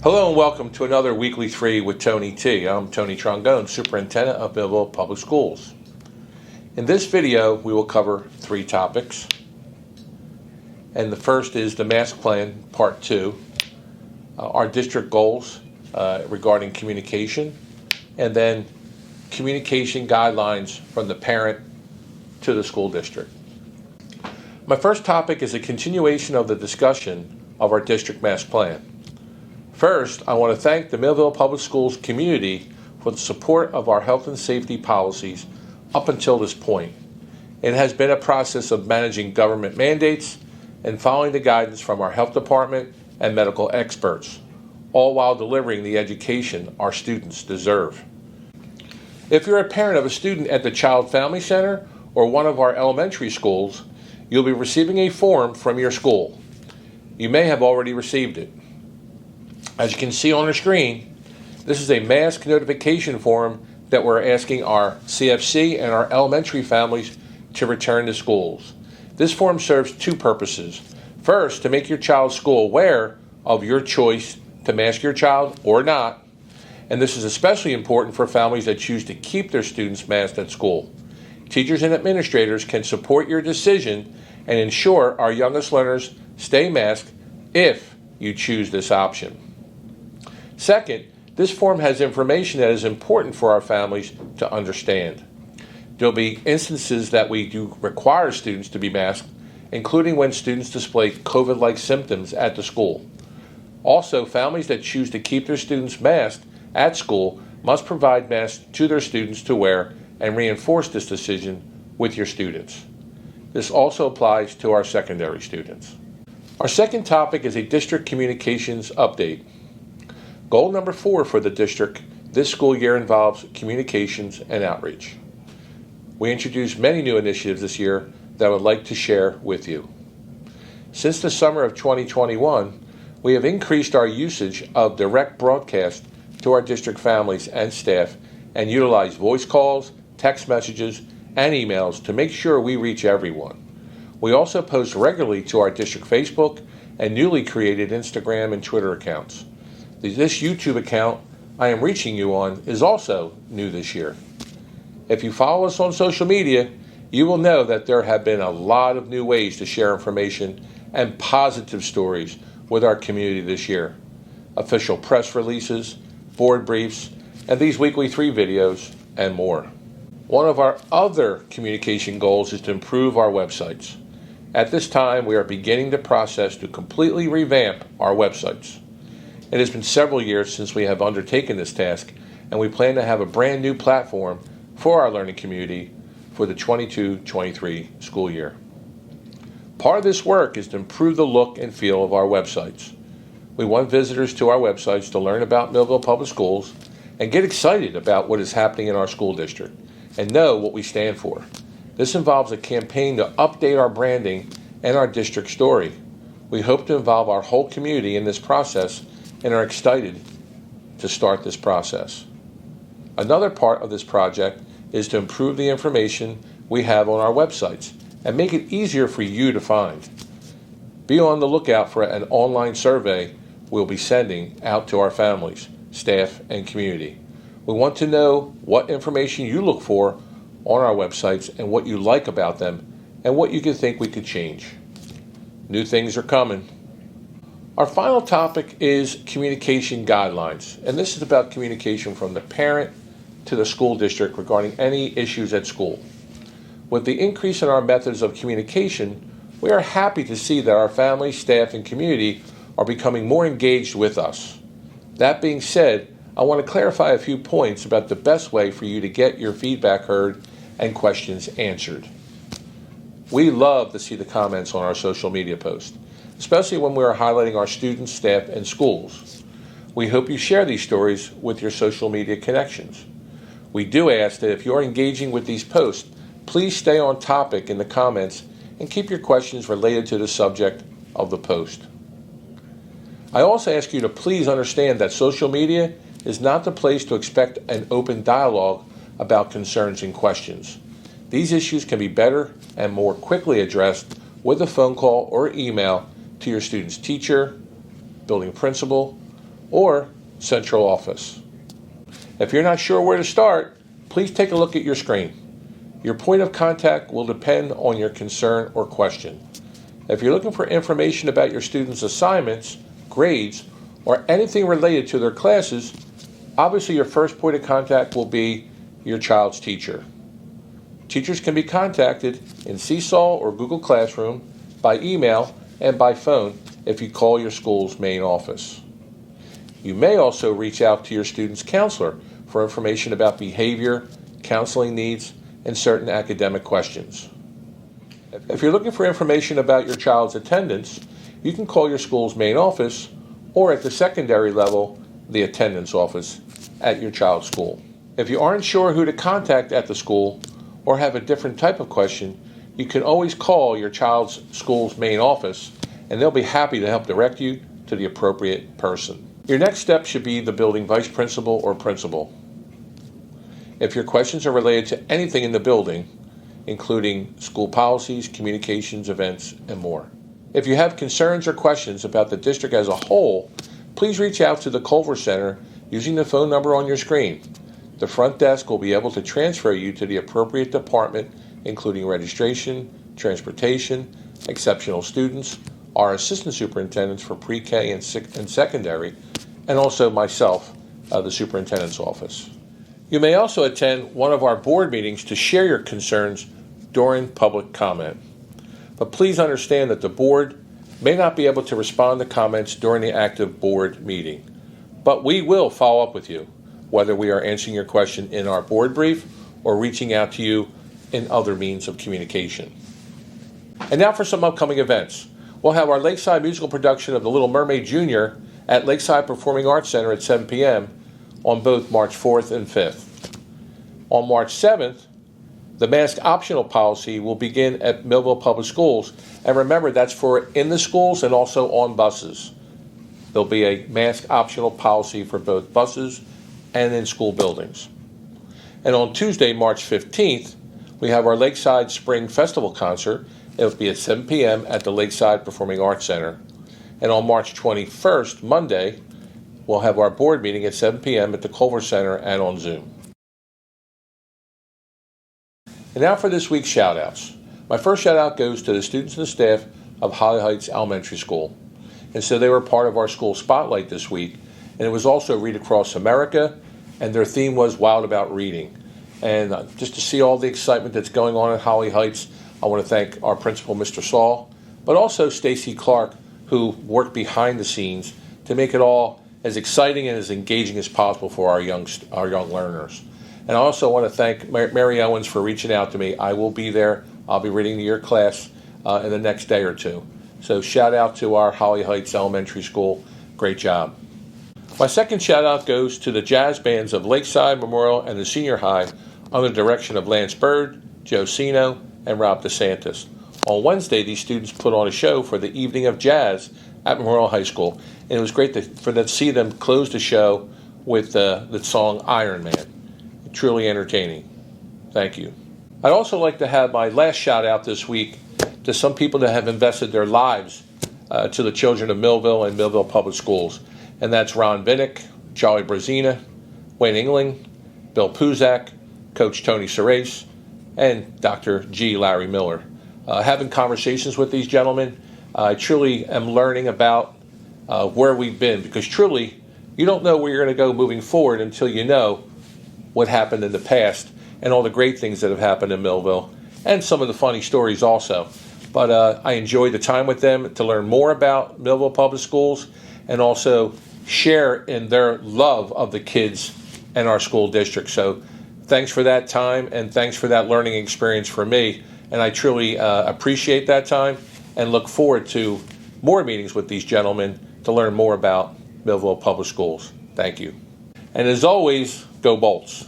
Hello and welcome to another Weekly 3 with Tony T. I'm Tony Trongone, Superintendent of Millville Public Schools. In this video, we will cover 3 topics. And the first is the Mask Plan, Part 2, our district goals regarding communication, and then communication guidelines from the parent to the school district. My first topic is a continuation of the discussion of our district mask plan. First, I want to thank the Millville Public Schools community for the support of our health and safety policies up until this point. It has been a process of managing government mandates and following the guidance from our health department and medical experts, all while delivering the education our students deserve. If you're a parent of a student at the Child Family Center or one of our elementary schools, you'll be receiving a form from your school. You may have already received it. As you can see on the screen, this is a mask notification form that we're asking our CFC and our elementary families to return to schools. This form serves 2 purposes. First, to make your child's school aware of your choice to mask your child or not, and this is especially important for families that choose to keep their students masked at school. Teachers and administrators can support your decision and ensure our youngest learners stay masked if you choose this option. Second, this form has information that is important for our families to understand. There will be instances that we do require students to be masked, including when students display COVID-like symptoms at the school. Also, families that choose to keep their students masked at school must provide masks to their students to wear and reinforce this decision with your students. This also applies to our secondary students. Our second topic is a district communications update. Goal number 4 for the district this school year involves communications and outreach. We introduced many new initiatives this year that I would like to share with you. Since the summer of 2021, we have increased our usage of direct broadcast to our district families and staff and utilize voice calls, text messages, and emails to make sure we reach everyone. We also post regularly to our district Facebook and newly created Instagram and Twitter accounts. This YouTube account I am reaching you on is also new this year. If you follow us on social media, you will know that there have been a lot of new ways to share information and positive stories with our community this year. Official press releases, board briefs, and these Weekly 3 videos, and more. One of our other communication goals is to improve our websites. At this time, we are beginning the process to completely revamp our websites. It has been several years since we have undertaken this task, and we plan to have a brand new platform for our learning community for the 22-23 school year. Part of this work is to improve the look and feel of our websites. We want visitors to our websites to learn about Millville Public Schools and get excited about what is happening in our school district and know what we stand for. This involves a campaign to update our branding and our district story. We hope to involve our whole community in this process and are excited to start this process. Another part of this project is to improve the information we have on our websites and make it easier for you to find. Be on the lookout for an online survey we'll be sending out to our families, staff, and community. We want to know what information you look for on our websites and what you like about them and what you think we could change. New things are coming. Our final topic is communication guidelines, and this is about communication from the parent to the school district regarding any issues at school. With the increase in our methods of communication, we are happy to see that our family, staff, and community are becoming more engaged with us. That being said, I want to clarify a few points about the best way for you to get your feedback heard and questions answered. We love to see the comments on our social media posts, especially when we are highlighting our students, staff, and schools. We hope you share these stories with your social media connections. We do ask that if you're engaging with these posts, please stay on topic in the comments and keep your questions related to the subject of the post. I also ask you to please understand that social media is not the place to expect an open dialogue about concerns and questions. These issues can be better and more quickly addressed with a phone call or email to your student's teacher, building principal, or central office. If you're not sure where to start, please take a look at your screen. Your point of contact will depend on your concern or question. If you're looking for information about your students' assignments, grades, or anything related to their classes, obviously your first point of contact will be your child's teacher. Teachers can be contacted in Seesaw or Google Classroom, by email, and by phone if you call your school's main office. You may also reach out to your student's counselor for information about behavior, counseling needs, and certain academic questions. If you're looking for information about your child's attendance, you can call your school's main office, or at the secondary level, the attendance office at your child's school. If you aren't sure who to contact at the school or have a different type of question, you can always call your child's school's main office, and they'll be happy to help direct you to the appropriate person. Your next step should be the building vice principal or principal. If your questions are related to anything in the building, including school policies, communications, events, and more. If you have concerns or questions about the district as a whole, please reach out to the Culver Center using the phone number on your screen. The front desk will be able to transfer you to the appropriate department, including registration, transportation, exceptional students, our assistant superintendents for pre-K and secondary, and also myself, the superintendent's office. You may also attend one of our board meetings to share your concerns during public comment. But please understand that the board may not be able to respond to comments during the active board meeting. But we will follow up with you, whether we are answering your question in our board brief or reaching out to you in other means of communication. And now for some upcoming events. We'll have our Lakeside musical production of The Little Mermaid Jr. at Lakeside Performing Arts Center at 7 p.m. on both March 4th and 5th. On March 7th, the mask optional policy will begin at Millville Public Schools. And remember, that's for in the schools and also on buses. There'll be a mask optional policy for both buses and in school buildings. And on Tuesday, March 15th, we have our Lakeside Spring Festival concert. It'll be at 7 p.m. at the Lakeside Performing Arts Center. And on March 21st, Monday, we'll have our board meeting at 7 p.m. at the Culver Center and on Zoom. And now for this week's shout-outs. My first shout-out goes to the students and the staff of Holly Heights Elementary School. And so they were part of our school spotlight this week. And it was also Read Across America, and their theme was Wild About Reading. And just to see all the excitement that's going on at Holly Heights, I want to thank our principal, Mr. Saul, but also Stacy Clark, who worked behind the scenes to make it all as exciting and as engaging as possible for our young learners. And I also want to thank Mary Owens for reaching out to me. I will be there. I'll be reading to your class in the next day or two. So shout out to our Holly Heights Elementary School. Great job. My second shout out goes to the jazz bands of Lakeside, Memorial, and the Senior High under the direction of Lance Bird, Joe Sino, and Rob DeSantis. On Wednesday, these students put on a show for the Evening of Jazz at Memorial High School. And it was great to see them close the show with the song Iron Man. Truly entertaining. Thank you. I'd also like to have my last shout out this week to some people that have invested their lives to the children of Millville and Millville Public Schools. And that's Ron Vinnick, Charlie Brazina, Wayne Engling, Bill Puzak, Coach Tony Serace, and Dr. G. Larry Miller. Having conversations with these gentlemen, I truly am learning about where we've been, because truly, you don't know where you're going to go moving forward until you know what happened in the past and all the great things that have happened in Millville, and some of the funny stories also. But I enjoyed the time with them to learn more about Millville Public Schools and also share in their love of the kids and our school district. So thanks for that time, and thanks for that learning experience for me. And I truly appreciate that time and look forward to more meetings with these gentlemen to learn more about Millville Public Schools. Thank you. And as always, go Bolts.